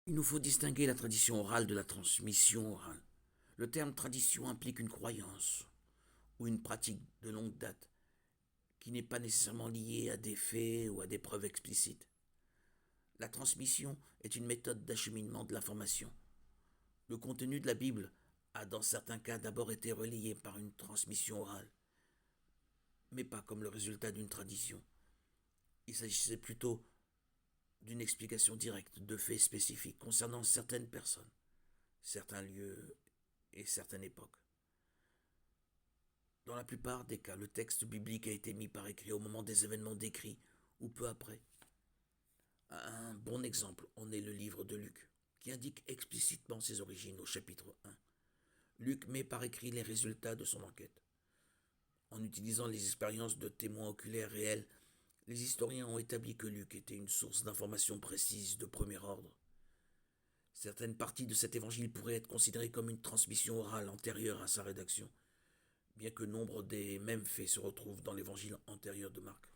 Il nous faut distinguer la tradition orale de la transmission orale. Le terme tradition implique une croyance ou une pratique de longue date qui n'est pas nécessairement liée à des faits ou à des preuves explicites. La transmission est une méthode d'acheminement de l'information. Le contenu de la Bible a dans certains cas d'abord été relayé par une transmission orale, mais pas comme le résultat d'une tradition. Il s'agissait plutôt d'une explication directe de faits spécifiques concernant certaines personnes, certains lieux et certaines époques. Dans la plupart des cas, le texte biblique a été mis par écrit au moment des événements décrits ou peu après. Un bon exemple en est le livre de Luc, qui indique explicitement ses origines au chapitre 1. Luc met par écrit les résultats de son enquête. En utilisant les expériences de témoins oculaires réels, les historiens ont établi que Luc était une source d'informations précises de premier ordre. Certaines parties de cet évangile pourraient être considérées comme une transmission orale antérieure à sa rédaction, bien que nombre des mêmes faits se retrouvent dans l'évangile antérieur de Marc.